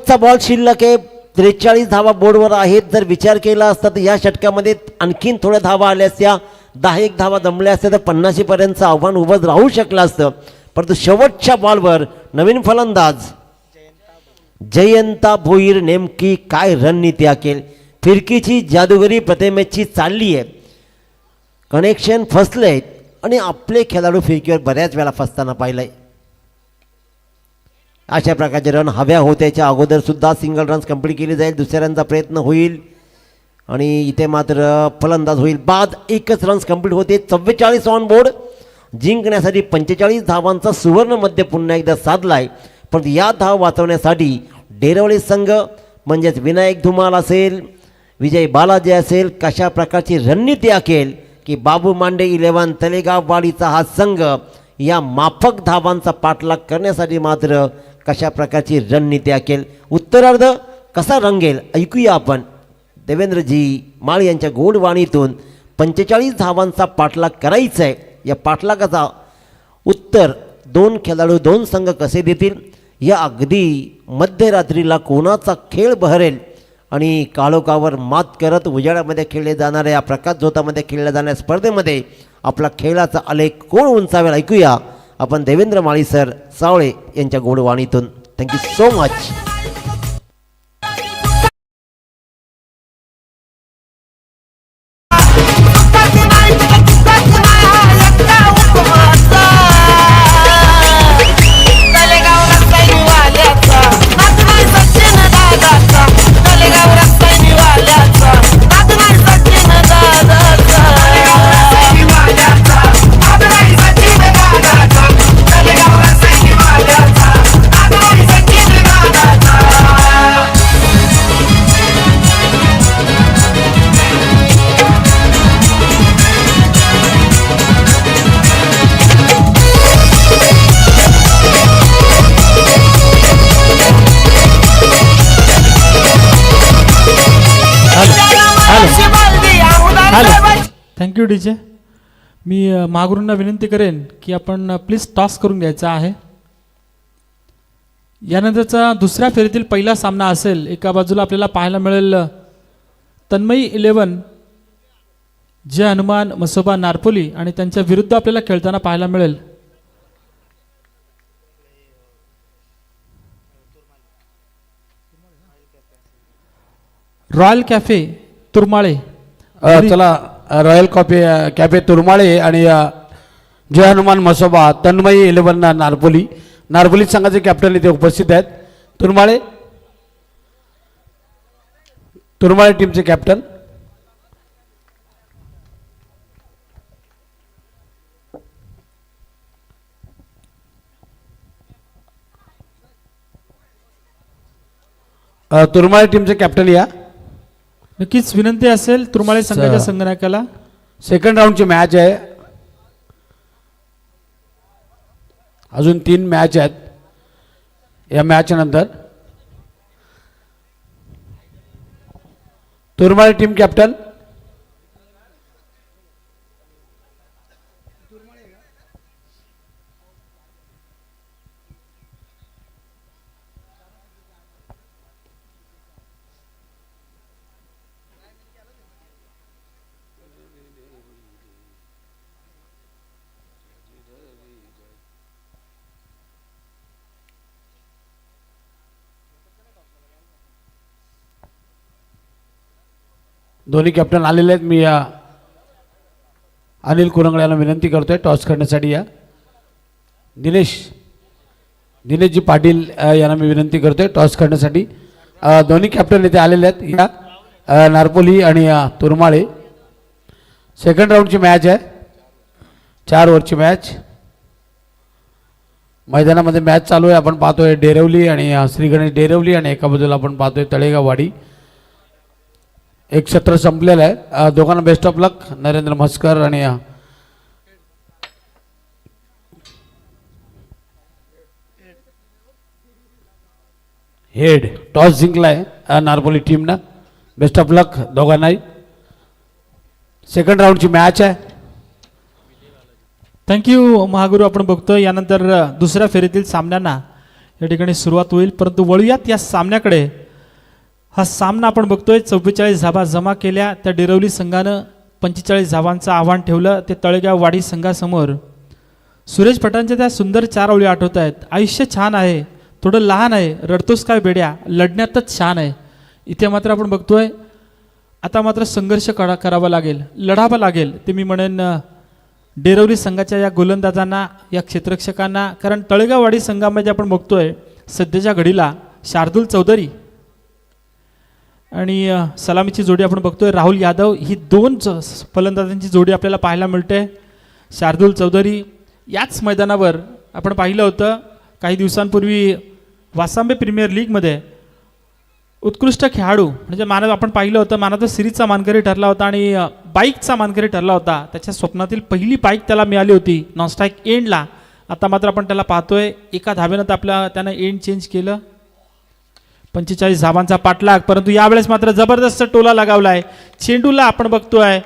चा बॉल शिल्लक आहे. 43 धावा बोर्डवर आहेत. जर विचार केला असता तर या षटकामध्ये आणखीन थोड्या धावा आल्या असत्या, 10-1 धावा जमल्या असत्या तर 50 पर्यंतचं आव्हान उभं राहू शकलं असतं. परंतु शेवटच्या बॉलवर नवीन फलंदाज जयंता भोईर नेमकी काय रणनीती आखेल. फिरकीची जादूगरी प्रतिमेची चालली आहे. कनेक्शन फसले आणि आपले खेळाडू फिरकीवर बऱ्याच वेळा फसताना पाहिलंय. अशा प्रकारचे रन हव्या होत्याच्या अगोदर सुद्धा सिंगल रन्स कंप्लीट केली जाईल. दुसऱ्या रनचा प्रयत्न होईल आणि इथे मात्र फलंदाज होईल बाद. 1च रन्स कंप्लीट होते. 44 ऑन बोर्ड. जिंकण्यासाठी 45 धावांचा सुवर्ण मध्य पुन्हा एकदा साधला आहे. पण या धाव वाचवण्यासाठी डेरवली संघ म्हणजेच विनायक धुमाल असेल, विजय बालाजी असेल, कशा प्रकारची रणनीती आखेल की बाबू मांडे 11 तलेगाव वाडीचा हा संघ या माफक धावांचा पाठलाग करण्यासाठी मात्र कशा प्रकारची रणनीती आखेल. उत्तरार्ध कसा रंगेल ऐकूया आपण देवेंद्रजी माळ यांच्या गोड वाणीतून. 45 धावांचा पाठलाग करायचा आहे. या पाठलागाचा उत्तर 2 खेळाडू 2 संघ कसे देतील या अगदी मध्यरात्रीला कोणाचा खेळ बहरेल आणि काळोखावर मात करत उजाडामध्ये खेळले जाणाऱ्या या प्रकाश झोतामध्ये खेळल्या जाणाऱ्या स्पर्धेमध्ये आपला खेळाचा आलेख कोण उंचावेल ऐकूया आपण देवेंद्र माळी सर सावळे यांच्या गोडवाणीतून. Thank you so much. Thank you DJ. मी महागुरूंना विनंती करेन की आपण प्लीज टॉस करून घ्यायचा आहे. यानंतरचा दुसऱ्या फेरीतील पहिला सामना असेल. एका बाजूला आपल्याला पाहायला मिळेल तन्मयी 11 जय हनुमान मसोबा नारपोली आणि त्यांच्या विरुद्ध आपल्याला खेळताना पाहायला मिळेल रॉयल कॅफे तुरमाळे. चला रॉयल कॅफे तुरमाळे आणि जय हनुमान मसोबा तन्मयी 11 नारपोली. नारपोली संघाचे कॅप्टन इथे उपस्थित आहेत. तुरमाळे टीमचे कॅप्टन. तुरमाळे टीमचे कॅप्टन या. नक्कीच विनंती असेल तुरमाळे संघाच्या संघनायकाला. सेकंड राऊंडची मॅच आहे. अजून 3 मॅच आहेत या मॅच नंतर. तुरमाळे टीम कॅप्टन दोन्ही कॅप्टन आलेले आहेत. मी अनिल कुरंगळे यांना विनंती करतोय टॉस करण्यासाठी या. दिनेशजी पाटील यांना मी विनंती करतोय टॉस करण्यासाठी. दोन्ही कॅप्टन इथे आलेले आहेत या नारपोली आणि तुरमाळे. सेकंड राऊंडची मॅच आहे. 4 ओव्हरची मॅच. मैदानामध्ये मॅच चालू आहे. आपण पाहतोय डेरवली आणि श्री गणेश डेरवली आणि एका बाजूला आपण पाहतोय तळेगाववाडी. एक सत्र संपलेलं आहे. दोघांना बेस्ट ऑफ लक. नरेंद्र म्हस्कर आणि हेड टॉस जिंकलाय नारपोली टीमनं. बेस्ट ऑफ लक दोघांनाही. सेकंड राऊंडची मॅच आहे. थँक्यू महागुरू. आपण बघतोय यानंतर दुसऱ्या फेरीतील सामन्यांना या ठिकाणी सुरुवात होईल. परंतु वळूयात या सामन्याकडे. हा सामना आपण बघतोय 44 धावा जमा केल्या त्या डेरवली संघानं 45 धावांचं आव्हान ठेवलं ते तळेगाव वाडी संघासमोर. सुरेश भटांच्या त्या सुंदर 4 ओळी आठवत आहेत. आयुष्य छान आहे, थोडं लहान आहे, रडतोस काय बेड्या, लढण्यातच छान आहे. इथे मात्र आपण बघतोय आता मात्र संघर्ष करावा लागेल, लढावा लागेल. ते मी म्हणेन डेरवली संघाच्या या गोलंदाजांना, या क्षेत्ररक्षकांना. कारण तळेगाववाडी संघामध्ये आपण बघतोय सध्याच्या घडीला शार्दूल चौधरी आणि सलामीची जोडी आपण बघतोय राहुल यादव. ही 2 फलंदाजांची जोडी आपल्याला पाहायला मिळते. शार्दूल चौधरी याच मैदानावर आपण पाहिलं होतं काही दिवसांपूर्वी वासांबे प्रीमियर लीगमध्ये उत्कृष्ट खेळाडू म्हणजे आपण पाहिलं होतं मानाचा सिरीजचा मानकरी ठरला होता आणि बाईकचा मानकरी ठरला होता. त्याच्या स्वप्नातील पहिली बाईक त्याला मिळाली होती नॉनस्ट्राईक एंडला. आता मात्र आपण त्याला पाहतोय एका धाब्यानं त्यानं एंड चेंज केलं. 45 धावांचा पाठलाग. परंतु यावेळेस मात्र जबरदस्त टोला लगावलाय. चेंडूला आपण बघतोय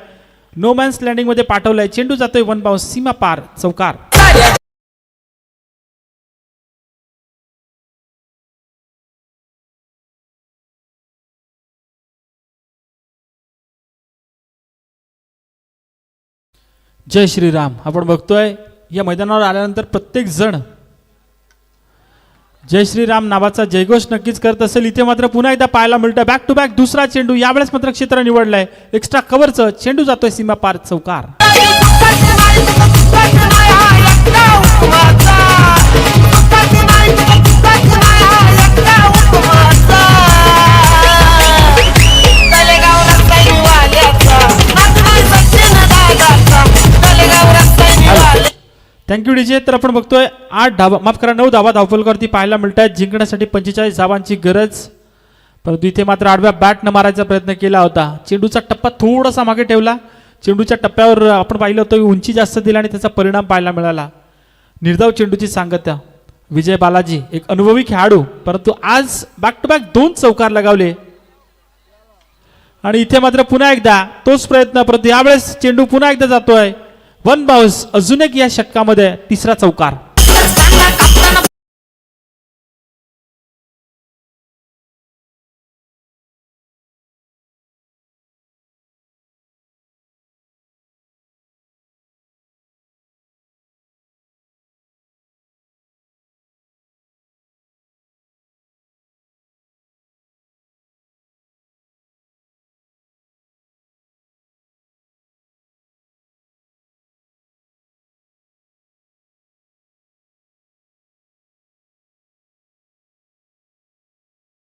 नो मॅन्स लँडिंगमध्ये पाठवलाय. चेंडू जातोय 1 बाउन्स सीमा पार चौकार. जय श्रीराम. आपण बघतोय या मैदानावर आल्यानंतर प्रत्येक जण जय श्रीराम नावाचा जयघोष नक्कीच करत असेल. इथे मात्र पुन्हा एकदा पाहायला मिळतं बॅक टू बॅक दुसरा चेंडू. यावेळेस मात्र क्षेत्र निवडलंय एक्स्ट्रा कव्हरचं. चेंडू जातोय सीमा पार चौकार. Thank you DJ. तर आपण बघतोय 9 धावा धावफलकावरती पाहायला मिळत आहेत. जिंकण्यासाठी 45 धावांची गरज. परंतु इथे मात्र आडव्या बॅटनं मारायचा प्रयत्न केला होता. चेंडूचा टप्पा थोडासा मागे ठेवला. चेंडूच्या टप्प्यावर आपण पाहिलं होतं की उंची जास्त दिली आणि त्याचा परिणाम पाहायला मिळाला. निर्धाव चेंडूची सांगता विजय बालाजी एक अनुभवी खेळाडू. परंतु आज बॅक टू बॅक 2 चौकार लगावले आणि इथे मात्र पुन्हा एकदा तोच प्रयत्न. परंतु यावेळेस चेंडू पुन्हा एकदा जातोय वन बाउन्स. अजून एक या षटकामध्ये तिसरा चौकार.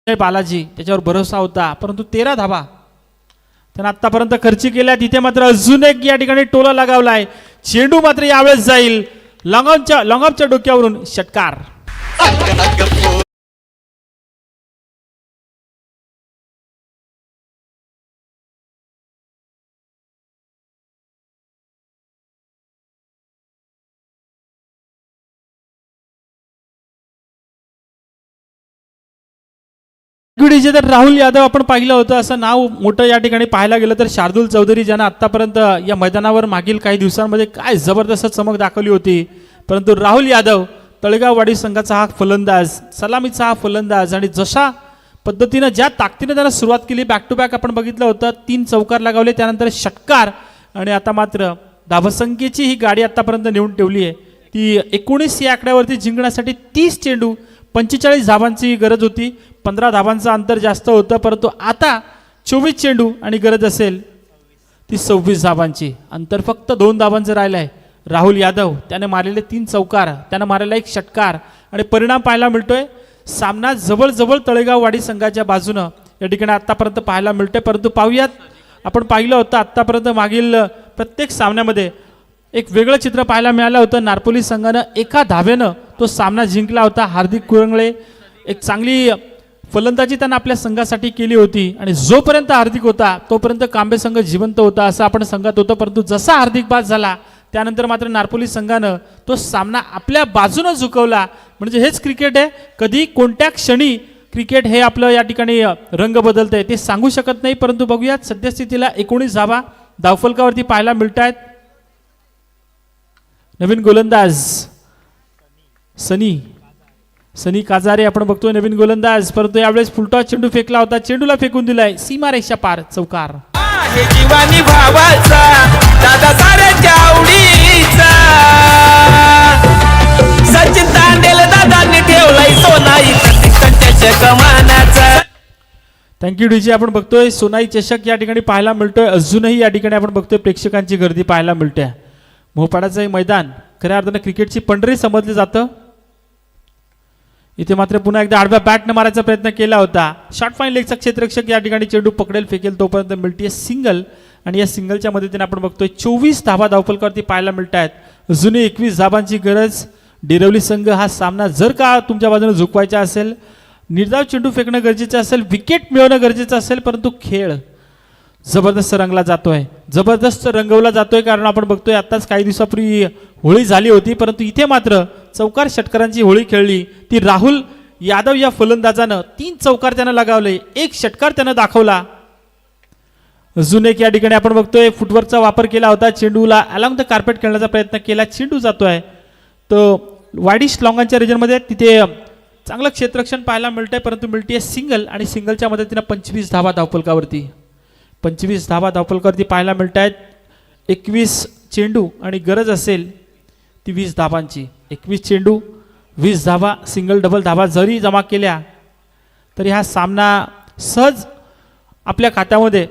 बालाजी त्याच्यावर भरोसा होता परंतु 13 धावा त्यानं आतापर्यंत खर्ची केल्या. तिथे मात्र अजून एक या ठिकाणी टोला लगावलाय. चेंडू मात्र यावेळेस जाईल लॉंगऑफच्या डोक्यावरून षटकार. तर राहुल यादव आपण पाहिलं होतं. असं नाव मोठं या ठिकाणी पाहायला गेलं तर शार्दुल चौधरी ज्यांना आतापर्यंत या मैदानावर मागील काही दिवसांमध्ये काय जबरदस्त चमक दाखवली होती. परंतु राहुल यादव तळेगाववाडी संघाचा हा फलंदाज, सलामीचा हा फलंदाज आणि जशा पद्धतीनं ज्या ताकदीने त्यानं सुरुवात केली बॅक टू बॅक आपण बघितलं होतं. 3 चौकार लगावले त्यानंतर षटकार आणि आता मात्र धावसंख्येची ही गाडी आतापर्यंत नेऊन ठेवली आहे. ती 19 या आकड्यावरती जिंकण्यासाठी 30 चेंडू 45 धावांची गरज होती. 15 धावांचं अंतर जास्त होतं परंतु आता 24 चेंडू आणि गरज असेल ती 26 धावांची. अंतर फक्त 2 धावांचं राहिलं आहे. राहुल यादव त्याने मारलेले 3 चौकार, त्यानं मारलेला 1 षटकार आणि परिणाम पाहायला मिळतोय. सामना जवळजवळ तळेगाववाडी संघाच्या बाजूनं या ठिकाणी आतापर्यंत पाहायला मिळतोय. परंतु पाहूयात आपण पाहिलं होतं आतापर्यंत मागील प्रत्येक सामन्यामध्ये एक वेगळं चित्र पाहायला मिळालं होतं. नारपोली संघानं 1 धावेनं तो सामना जिंकला होता. हार्दिक कुरंगळे एक चांगली फलंदाजी त्यानं आपल्या संघासाठी केली होती आणि जोपर्यंत हार्दिक होता तोपर्यंत कांबे संघ जिवंत होता असं आपण सांगत होतो. परंतु जसा हार्दिक बाद झाला त्यानंतर मात्र नारपोली संघानं तो सामना आपल्या बाजूनं झुकवला. म्हणजे हेच क्रिकेट आहे. कधी कोणत्या क्षणी क्रिकेट हे आपलं या ठिकाणी रंग बदलतंय ते सांगू शकत नाही. परंतु बघूयात सद्यस्थितीला 19 धावा धावफलकावरती पाहायला मिळत आहेत. नवीन गोलंदाज सनी काजारे आपण बघतोय नवीन गोलंदाज. परंतु यावेळेस फुलटॉस चेंडू फेकला होता. चेंडूला फेकून दिलाय सीमारेषा पार चौकार. जीवानी भावाचा दादा साऱ्याच्या आवडीचा सचिन तांडेल दादांनी ठेवलाय सोनाई कंट्याच्या कमानाचा. Thank you DJ. आपण बघतोय सोनाई चषक या ठिकाणी पाहायला मिळतोय. अजूनही या ठिकाणी आपण बघतोय प्रेक्षकांची गर्दी पाहायला मिळते. मोहपाडाचं हे मैदान खऱ्या अर्थानं क्रिकेटची पंढरी समजलं जातं. इथे मात्र पुन्हा एकदा आडव्या बॅटनं मारायचा प्रयत्न केला होता. शॉर्ट फाईन लेगचा क्षेत्ररक्षक या ठिकाणी चेंडू पकडेल फेकेल तोपर्यंत मिळते सिंगल आणि या सिंगलच्या मदतीने आपण बघतोय 24 धावा धावफलकावरती पाहायला मिळत आहेत. अजूनही 21 धावांची गरज. डिरवली संघ हा सामना जर का तुमच्या बाजूने झुकवायचा असेल, निर्धाव चेंडू फेकणं गरजेचं असेल, विकेट मिळवणं गरजेचं असेल, परंतु खेळ जबरदस्त रंगला जातोय, जबरदस्त रंगवला जातोय. कारण आपण बघतोय आताच काही दिवसापूर्वी होळी झाली होती परंतु इथे मात्र चौकार षटकारांची होळी खेळली. ती राहुल यादव या फलंदाजानं 3 चौकार त्यानं लगावले, 1 षटकार त्यानं दाखवला. अजून एक या ठिकाणी आपण बघतोय फुटवर्कचा वापर केला होता. चेंडूला अलॉंग द कार्पेट खेळण्याचा प्रयत्न केला. चेंडू जातोय तो वाईडिश लॉंगांच्या रिजनमध्ये. तिथे चांगलं क्षेत्ररक्षण पाहायला मिळतंय परंतु मिळते सिंगल आणि सिंगलच्या मदतीनं 25 धावा धावफलकावरती 25 धावा धावफलकावरती पाहायला मिळत आहेत. 21 चेंडू आणि गरज असेल ती 20 धाबांची. 21 चेंडू 20 धाबा, सिंगल डबल धाबा जरी जमा केल्या तरी हा सामना सहज आपल्या खात्यामध्ये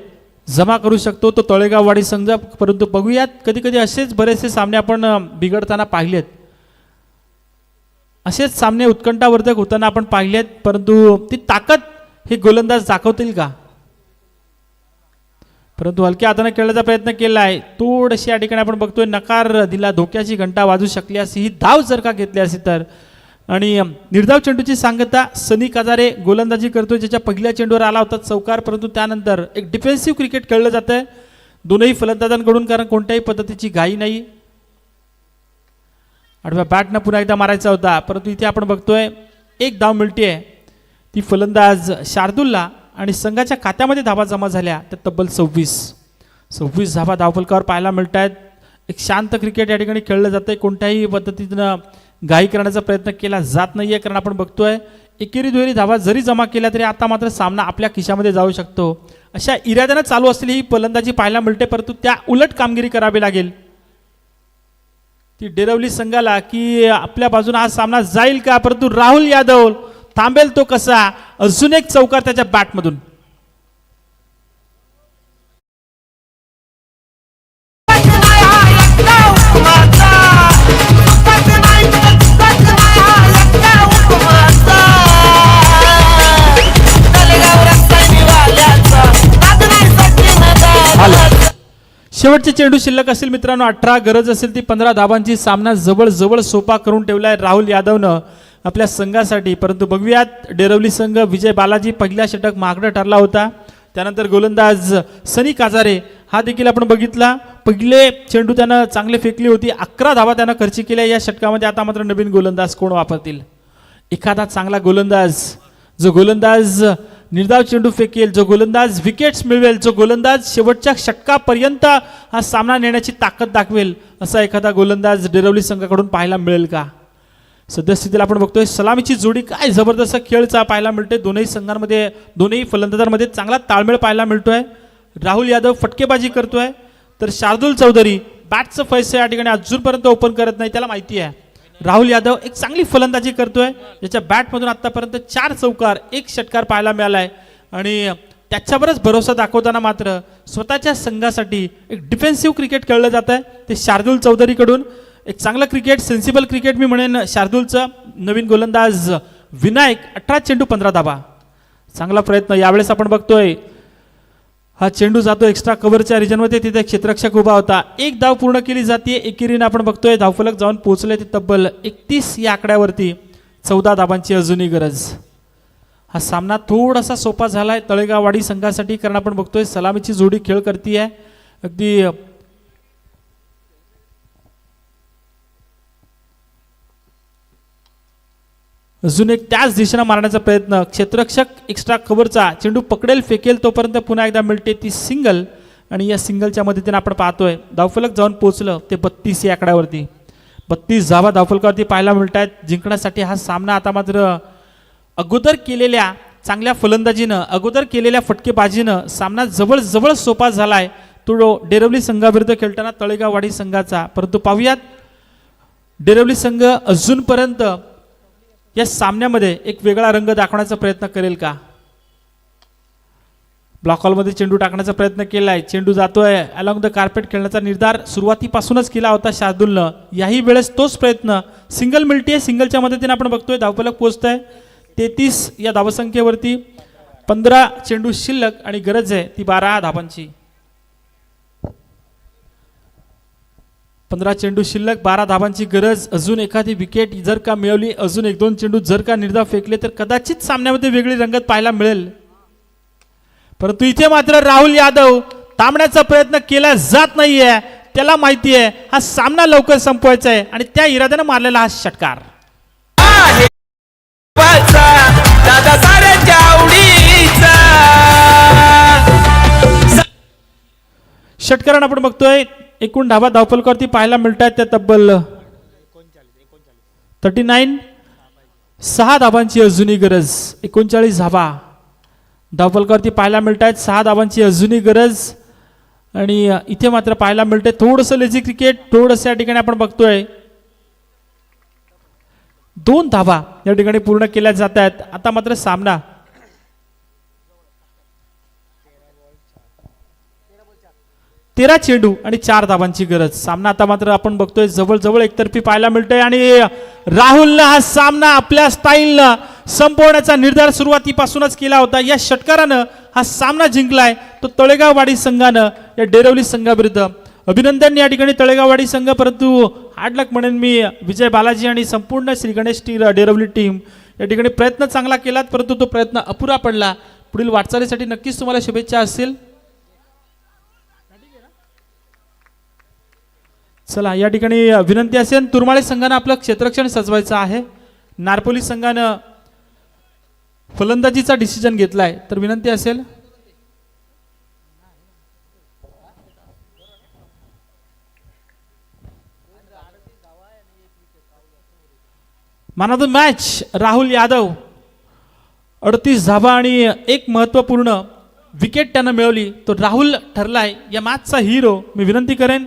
जमा करू शकतो तो तळेगाववाडी संघ. परंतु बघूयात, कधी कधी असेच बरेचसे सामने आपण बिघडताना पाहिलेत, असेच सामने उत्कंठावर्धक होताना आपण पाहिलेत. परंतु ती ताकद हे गोलंदाज दाखवतील का? परंतु हलक्या हाताने खेळण्याचा प्रयत्न केला आहे. थोडीशी या ठिकाणी आपण बघतोय नकार दिला, धोक्याची घंटा वाजू शकली असती, ही धाव जर का घेतली असती तर. आणि निर्धाव चेंडूची सांगता सनी काजारे गोलंदाजी करतोय, ज्याच्या पहिल्या चेंडूवर आला होता चौकार. परंतु त्यानंतर एक डिफेन्सिव्ह क्रिकेट खेळलं जातं आहे दोनही फलंदाजांकडून, कारण कोणत्याही पद्धतीची घाई नाही. आडव्या बॅटनं पुन्हा एकदा मारायचा होता, परंतु इथे आपण बघतोय एक धाव मिळते ती फलंदाज शार्दूलला आणि संघाच्या खात्यामध्ये धावा जमा झाल्या त्या तब्बल 26 धावा धावफलकावर पाहायला मिळत आहेत. एक शांत क्रिकेट या ठिकाणी खेळलं जातं आहे, कोणत्याही पद्धतीनं घाई करण्याचा प्रयत्न केला जात नाही आहे. कारण आपण बघतोय एकेरी दुहेरी धावा जरी जमा केल्या तरी आता मात्र सामना आपल्या खिशामध्ये जाऊ शकतो, अशा इराद्यानं चालू असलेली ही फलंदाजी पाहायला मिळते. परंतु त्या उलट कामगिरी करावी लागेल ती डेरवली संघाला की आपल्या बाजूने हा सामना जाईल का. परंतु राहुल यादव थांबेल तो कसा? अजून एक चौकार त्याच्या बॅटमधून. शेवटचे चेंडू शिल्लक असेल मित्रांनो 18, गरज असेल ती 15 धाबांची. सामना जवळ जवळ सोपा करून ठेवलाय राहुल यादवनं आपल्या संघासाठी. परंतु बघूयात डेरवली संघ, विजय बालाजी पहिल्या षटक मागणं ठरला होता. त्यानंतर गोलंदाज सनी काजारे हा देखील आपण बघितला, पहिले चेंडू त्यानं चांगले फेकली होती, 11 धावा त्यानं खर्ची केल्या या षटकामध्ये. आता मात्र नवीन गोलंदाज कोण वापरतील? एखादा चांगला गोलंदाज, जो गोलंदाज निर्धाव चेंडू फेकेल, जो गोलंदाज विकेट्स मिळवेल, जो गोलंदाज शेवटच्या षटकापर्यंत हा सामना नेण्याची ताकद दाखवेल, असा एखादा गोलंदाज डेरवली संघाकडून पाहायला मिळेल का? सद्यस्थितीला आपण बघतोय सलामीची जोडी काय जबरदस्त खेळचा पाहायला मिळते. दोनही संघांमध्ये, दोनही फलंदाजांमध्ये चांगला ताळमेळ पाहायला मिळतोय. राहुल यादव फटकेबाजी करतोय तर शार्दूल चौधरी बॅटचं फैसे या ठिकाणी अजूनपर्यंत ओपन करत नाही. त्याला माहिती आहे राहुल यादव एक चांगली फलंदाजी करतोय, ज्याच्या बॅटमधून आतापर्यंत 4 चौकार 1 षटकार पाहायला मिळालाय. आणि त्याच्यावरच भरोसा दाखवताना मात्र स्वतःच्या संघासाठी एक डिफेन्सिव्ह क्रिकेट खेळलं जात आहे ते शार्दूल चौधरीकडून. एक चांगलं क्रिकेट, सेन्सिबल क्रिकेट मी म्हणेन शार्दूलचं. नवीन गोलंदाज विनायक 18 चेंडू 15 धाबा, चांगला प्रयत्न. यावेळेस आपण बघतोय हा चेंडू जातो एक्स्ट्रा कव्हरच्या रिजनमध्ये, तिथे क्षेत्ररक्षक उभा होता. एक धाव पूर्ण केली जाते एकेरीने. आपण बघतोय धावफलक जाऊन पोहोचले ते तब्बल 31 या आकड्यावरती. 14 धाबांची अजूनही गरज. हा सामना थोडासा सोपा झालाय तळेगाववाडी संघासाठी, कारण आपण बघतोय सलामीची जोडी खेळ करते आहे अगदी. अजून एक त्याच दिशेनं मारण्याचा प्रयत्न, क्षेत्ररक्षक एक्स्ट्रा कव्हरचा चेंडू पकडेल फेकेल तोपर्यंत पुन्हा एकदा मिळते ती सिंगल. आणि या सिंगलच्या मदतीने आपण पाहतोय धावफलक जाऊन पोहोचलं ते 32 या आकड्यावरती. 32 धावा धावफलकावरती पाहायला मिळत आहेत. जिंकण्यासाठी हा सामना आता मात्र अगोदर केलेल्या चांगल्या फलंदाजीनं, अगोदर केलेल्या फटकेबाजीनं सामना जवळ जवळ सोपा झालाय तो डेरवली संघाविरुद्ध खेळताना तळेगाववाडी संघाचा. परंतु पाहूयात डेरवली संघ अजूनपर्यंत या सामन्यामध्ये एक वेगळा रंग दाखवण्याचा प्रयत्न करेल का? ब्लॉक हॉलमध्ये चेंडू टाकण्याचा प्रयत्न केलाय, चेंडू जातोय अलॉंग द कार्पेट खेळण्याचा निर्धार सुरुवातीपासूनच केला होता शार्दूलनं. याही वेळेस तोच प्रयत्न, सिंगल मिळते. सिंगलच्या मदतीने आपण बघतोय धावफलक पोहोचतंय 33 या धावसंख्येवरती. 15 चेंडू शिल्लक आणि गरज आहे ती 12 धाबांची. 15 चेंडू शिल्लक 12 धाबांची गरज. अजून एखादी विकेट जर का मिळवली, अजून 1-2 चेंडू जर का निर्धाव फेकले तर कदाचित सामन्यामध्ये वेगळी रंगत पाहायला मिळेल. परंतु इथे मात्र राहुल यादव थांबण्याचा प्रयत्न केला जात नाहीये. त्याला माहिती आहे हा सामना लवकर संपवायचा आहे आणि त्या इराद्यानं मारलेला हा षटकार. दादा साऱ्यांच्या आवडीचा षटकारानं आपण बघतोय एकूण धावा धावफलकावरती पाहायला मिळतात त्या तब्बल 39. 6 धाबांची अजूनही गरज. 39 धावा धावफलकावरती पाहायला मिळत आहेत. 6 धाबांची अजूनही गरज. आणि इथे मात्र पाहायला मिळते थोडंसं लेझी क्रिकेट, थोडंसं या ठिकाणी आपण बघतोय 2 धावा या ठिकाणी पूर्ण केल्या जात आहेत. आता मात्र सामना 13 चेंडू आणि 4 धावांची गरज. सामना आता मात्र आपण बघतोय जवळजवळ एकतर्फी पाहायला मिळतोय आणि राहुलनं हा सामना आपल्या स्टाईलनं संपवण्याचा निर्धार सुरुवातीपासूनच केला होता. या षटकारानं हा सामना जिंकलाय तो तळेगाववाडी संघानं या डेरवली संघाविरुद्ध. अभिनंदन या ठिकाणी तळेगाववाडी संघ, परंतु हार्ड लक म्हणेन मी विजय बालाजी आणि संपूर्ण श्री गणेश डेरवली टीम या ठिकाणी प्रयत्न चांगला केलात, परंतु तो प्रयत्न अपुरा पडला. पुढील वाटचालीसाठी नक्कीच तुम्हाला शुभेच्छा असतील. चला या ठिकाणी विनंती असेल तुरमाळे संघानं आपलं क्षेत्ररक्षण सजवायचं आहे. नारपोली संघानं फलंदाजीचा डिसिजन घेतलाय, तर विनंती असेल man of the match Rahul Yadav 38 धावा आणि एक महत्त्वपूर्ण विकेट त्यानं मिळवली. तो राहुल ठरलाय या मॅचचा हिरो. मी विनंती करेन